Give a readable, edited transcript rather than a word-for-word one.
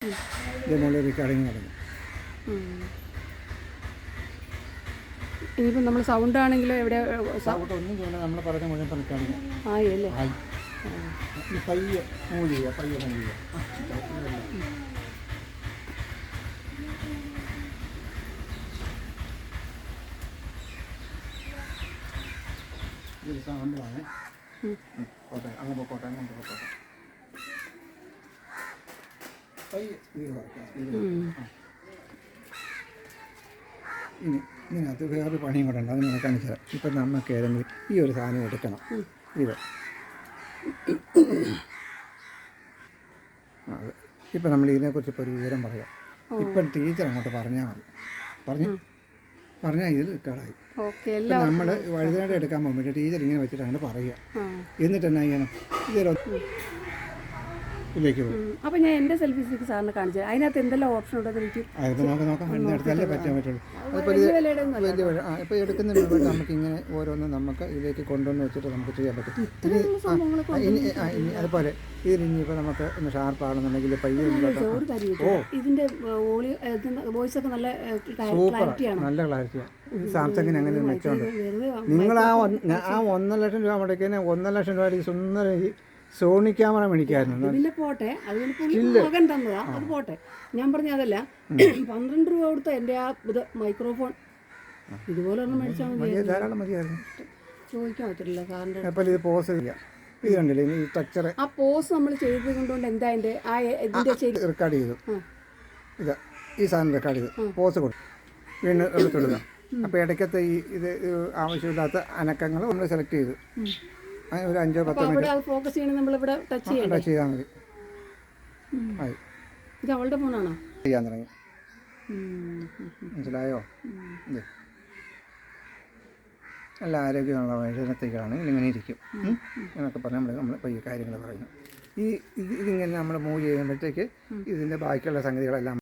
ഇതേപോലെ റെക്കോർഡിങ് നടന്നു. ഇനിയിപ്പോൾ നമ്മൾ സൗണ്ട് ആണെങ്കിലും എവിടെ സൗണ്ട് ഒന്നും ചെയ്യണം, നമ്മൾ പറഞ്ഞ മുഴുവൻ റെക്കോർഡിങ് ആയി അല്ലേ? ആയി. ഈ പയ്യെ മൂവ് ചെയ്യുക, പയ്യെ മൂവ് ചെയ്യുക. ഇതൊരു സൗണ്ടാണ്. പോട്ടെ, അങ്ങ് പോട്ടെ, അങ്ങോട്ട് പോട്ടെ. പയ്യെ സ്പീഡ് കുറയ്ക്കുക, സ്പീഡ്. ഇനി ഇതിനകത്ത് വേറൊരു പണിയും കൂടെ ഉണ്ട്, അത് ഞാൻ കാണിച്ചു തരാം. ഇപ്പം നമുക്ക് ഏതെങ്കിലും ഈ ഒരു സാധനം എടുക്കണം. ഇത് ഇപ്പം നമ്മൾ ഇതിനെക്കുറിച്ച് ഇപ്പോൾ ഒരു വിവരം പറയാം. ഇപ്പം ടീച്ചർ അങ്ങോട്ട് പറഞ്ഞാൽ മതി, പറഞ്ഞാൽ ഇതിൽ റെക്കോർഡായി. നമ്മൾ വഴുതനാട് എടുക്കാൻ പോകുമ്പോൾ ടീച്ചർ ഇങ്ങനെ വെച്ചിട്ട് അങ്ങനെ പറയുക. എന്നിട്ട് എന്നാ ചെയ്യണം, ഇതിലേക്ക് പോകും. അപ്പം ഞാൻ എൻ്റെ സെൽഫി സ്റ്റിക്ക് സാറിന് കാണിച്ചത് അതിനകത്ത് എന്തെല്ലാം ഓപ്ഷൻ ഉണ്ടെന്ന് എനിക്ക് നോക്കാം. എടുത്തല്ലേ പറ്റാൻ പറ്റുള്ളൂ. അതിപ്പോൾ വലിയ ഇപ്പോൾ എടുക്കുന്നതിന് മുമ്പ് നമുക്ക് ഇങ്ങനെ ഓരോന്നും നമുക്ക് ഇതിലേക്ക് കൊണ്ടുവന്ന് വെച്ചിട്ട് നമുക്ക് ചെയ്യാൻ പറ്റും. ഇനി അതുപോലെ ഇതിനിപ്പോൾ നമുക്ക് ഒന്ന് ഷാർപ്പാണെന്നുണ്ടെങ്കിൽ പയ്യെ ഇതിൻ്റെ വോയിസ് ഒക്കെ നല്ല ക്ലാരിറ്റിയാണ്, നല്ല ക്ലാരിറ്റിയാണ്. സാംസങ്ങിന് അങ്ങനെ മെച്ചമുണ്ട്. നിങ്ങൾ ആ 1.5 ലക്ഷം രൂപ മുടക്കിയതിന് 1.5 ലക്ഷം രൂപ സുന്ദര സോണി ക്യാമറ മേടിക്കായിരുന്നു. പിന്നെ പോട്ടെ, മകൻ തന്നതാ, അത് പോട്ടെ. ഞാൻ പറഞ്ഞ അതല്ല, 12 രൂപ കൊടുത്ത എൻ്റെ ആ ഇത് മൈക്രോഫോൺ ഇതുപോലെ ഒന്നും മേടിച്ചാൽ മതി, ധാരാളം മതിയായിരുന്നു. ചോദിക്കാൻ പറ്റില്ല സാറിൻ്റെ. അപ്പോൾ ഇത് പോസ് ചെയ്യാം. ഇത് കണ്ടില്ലേ ഈ സ്ട്രക്ചർ, ആ പോസ് നമ്മൾ ചെയ്ത് കൊണ്ടുകൊണ്ട് എന്താ എൻ്റെ ആ ഇതിൻ്റെ റെക്കോർഡ് ചെയ്തു. ഇത് ഈ സാധനം റെക്കോർഡ് ചെയ്തു, പോസ് കൊടുത്തു, വീണ്ടും എടുത്തെടുക്കുക. അപ്പോൾ ഇടയ്ക്കത്തെ ഈ ഇത് ആവശ്യമില്ലാത്ത അനക്കങ്ങൾ നമ്മൾ സെലക്ട് ചെയ്തു. ഒരു 5-10 മിനിറ്റ് ഫോക്കസ് ചെയ്യണം, നമ്മളിവിടെ ടച്ച് ചെയ്താൽ മതി. ആയി. ഇത് അവളുടെ ഫോണാണോ? ചെയ്യാൻ തുടങ്ങി, മനസ്സിലായോ? നല്ല ആരോഗ്യമുള്ള മനുഷ്യനത്തേക്കാണ് ഇങ്ങനെ ഇരിക്കും എന്നൊക്കെ പറഞ്ഞ് നമ്മൾ ഇപ്പോൾ ഈ കാര്യങ്ങൾ പറയുന്നു. ഇതിങ്ങനെ നമ്മൾ മൂവ് ചെയ്യുമ്പോഴത്തേക്ക് ഇതിൻ്റെ ബാക്കിയുള്ള സംഗതികളെല്ലാം